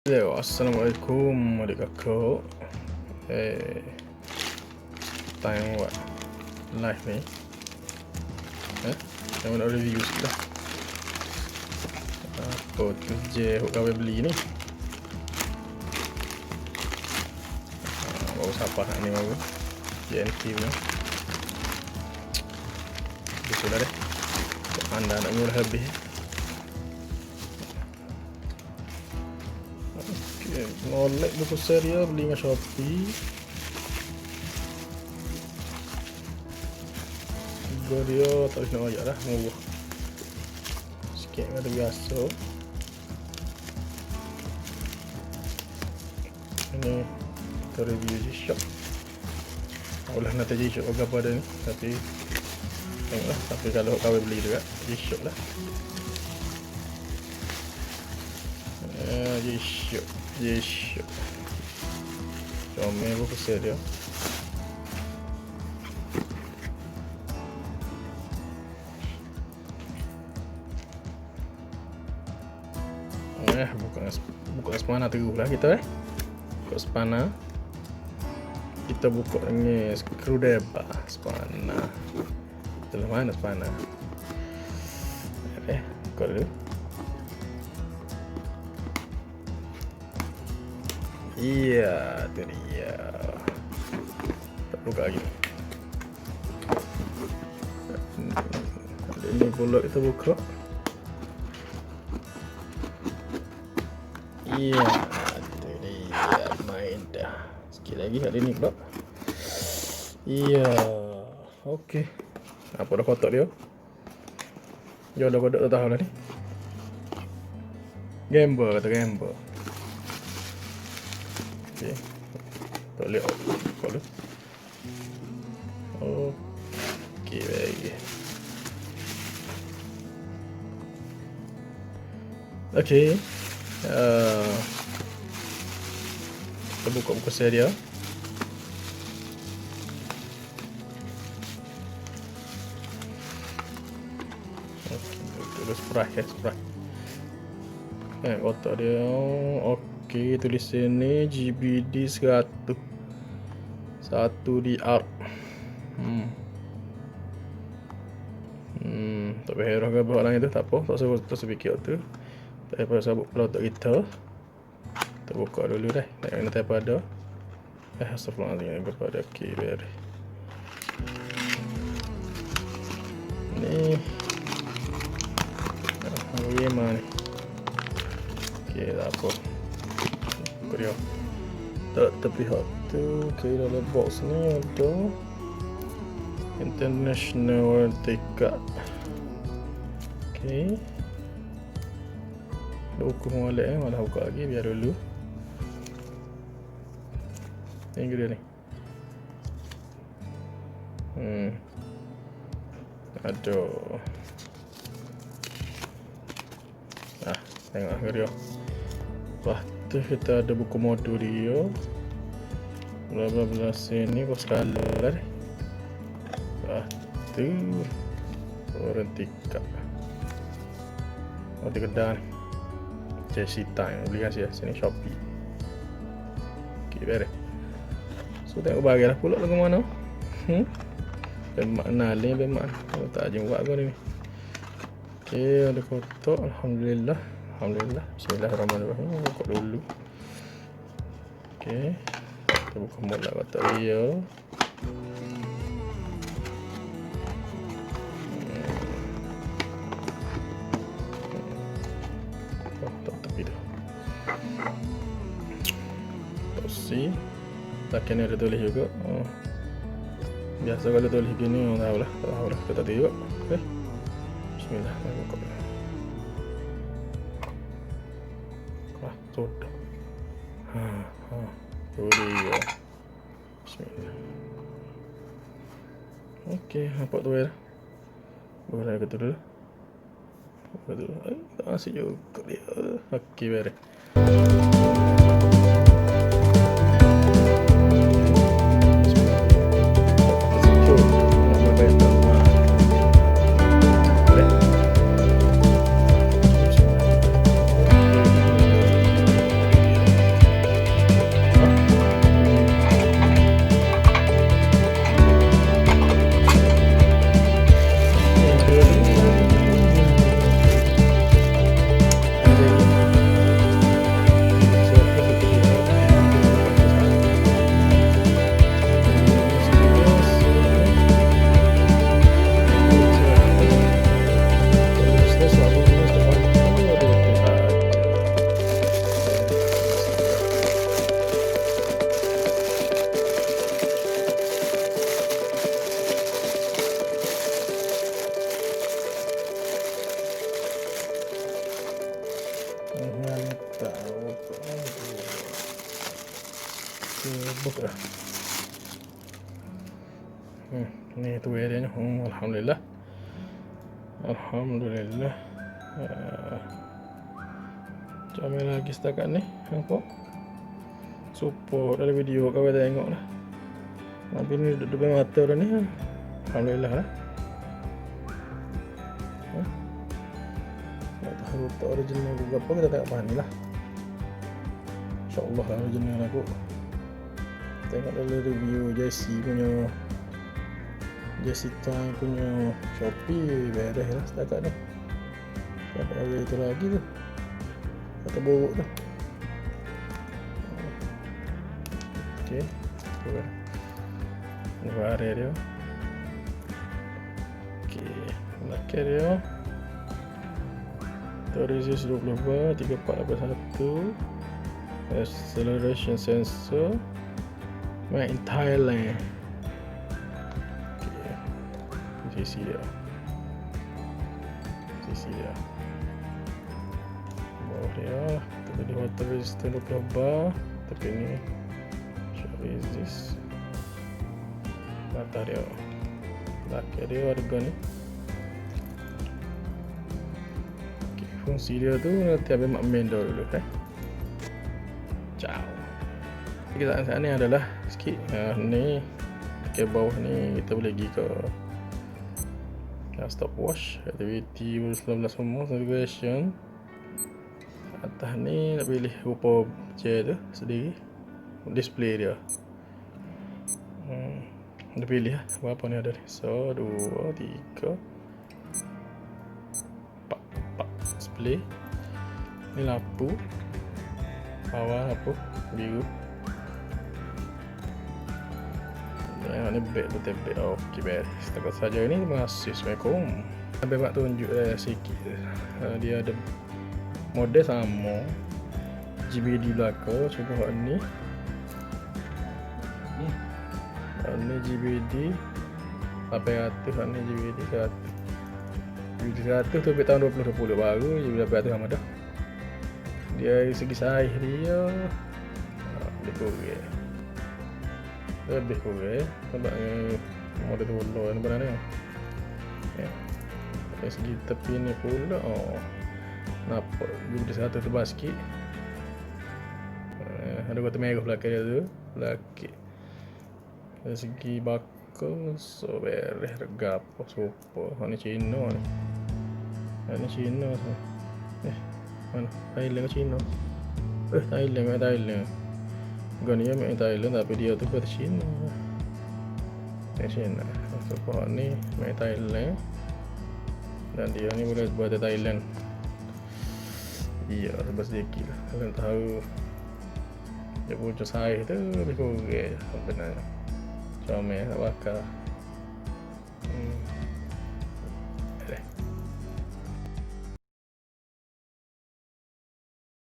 Yo, assalamualaikum adik kakak. Time buat live ni. Yang nak review sikit lah. Apa tu Gshock beli ni? Baru siapa nak ni baru GNT punya. Betul dah deh. Anda nak murah habis. Okay, molek buku serial beli dengan Shopee. Dia tak boleh nak ayat dah, murah sikit ada biasa. Ini kita review Gshock. Ulah nak Gshock apa dah ni, tapi tengoklah. Tapi kalau kau beli juga Gshock lah. Gshock comel buku serial. Buka spana terus lah kita buka spana. Kita buka dengan screwdriver spana. Itulah mana spana. Buka dulu. Iya, tu dia. Tak buka lagi. Ini pula kita buka. Iya, tu dia. Main dah. Sikit lagi kat sini pula. Iya. Okey. Apa dah kotak dia? Dia dah kotak tahu dah ni. Gamble kata gamble. Okey. Tak boleh buka dulu. Okey, baik. Okey. Kita buka buku serial. Terus spray kotak dia. Okey, tulis sini GBD100 DR. Tak payah heran ke bahawa lain tu, tak apa. Tak sepikir tu. Tak payah sabuk pelotak kita. Kita buka dulu dah. Tak kena tak pada. Astagfirullahaladzim kepada kibir. Ni bagaimana ni? Okey, tak apa. Buka tak terpihak tu. Okey, dalam box ni ada International Warranty Card. Okey. Buku molek malah buka lagi, biar dulu. Ini dia ni. Aduh. Tengok dia. Lepas tu kita ada buku modul dia. Bla bla bla sini kau skala lah. Lepas tu warranty card. Di kedai ni. Hitam beli kat sini Shopee. Okey, beres. So tengok bagilah pula lagu mana. Bermakna ni bermakna. Tak je buat kau ni. Okey, ada kotak. Alhamdulillah. Bismillahirrahmanirrahim. Buka dulu. Okey. Kita buka mula kotak dia. Si tak kena ada tulis juga. Biasa kalau tulis gini orang tahu lah kita tengok. Okey. Bismillah, buka. Sudah. Tu dia. Bismillah. Okey, nampak tu dah. Boleh ke tu dulu. Betul. Tak asyik juga dia. Okey, beres. Buka. Ni tu dia ni. Alhamdulillah. Alhamdulillah. Comel lagi setakat ni. Nampak? Support dalam video kau tengok lah. Tapi ni depan mata dah ni. Alhamdulillah lah. Tak tahu tak original juga apa, kita tengok bahan ni lah. InsyaAllah lah original aku. Tengok dalam review Hitam punya Shopee, beres lah setakat ni. Tak ada itu lagi tu. Kata buruk tu. Okay. Ni barang dia. Okay. Belakang dia. Resist 20 bar, 3481. Acceleration sensor. Made in Thailand. Okay. Sisi dia. Bawah dia. Tapi di water resistant 20 bar. Tapi ni shock resist. Mata dia. Belakang dia harga ni. Okay, fungsi dia tu nanti ambil mak main dulu Ciao. Kita saat ni adalah sikit ni ke bawah ni kita boleh pergi ke stopwatch, activity 19 semua, navigation. Atas ni nak pilih rupa chair tu sendiri, display dia. Dia pilih lah berapa ni ada ni. 1, 2, 3 4 display. Ni lampu bawah, lampu biru. Yang ni beg betul beg. Okey, beres. Setakat saja ni. Terima kasih. Assalamualaikum. Sampai mak tunjuk sikit. Dia ada model sama. GBD belakang. Cuba ni. Ni GBD 800. Ni GBD 100. GBD 100 tu tahun 2020 baru. GBD 800 sama dah. Dia segi saiz dia lebih kurang sebab ni model tu ni benar ni. Dari segi tepi ni pula nampak GBD 100 tebal sikit. Ada kotak merah belakang dia tu. Belakang dari segi bakal so beres, harga apa super. Ni Cina ni. Ni Cina tu. Mana? Thailand ke Cina? Thailand. Bukan dia main Thailand tapi dia tu kata Cina. Cina. So ni main Thailand. Dan dia ni boleh buat Thailand. Iya, sebab sedikit lah. Kalian tahu dia punya saiz tu lebih kurang sebenarnya. Comel tak bakal.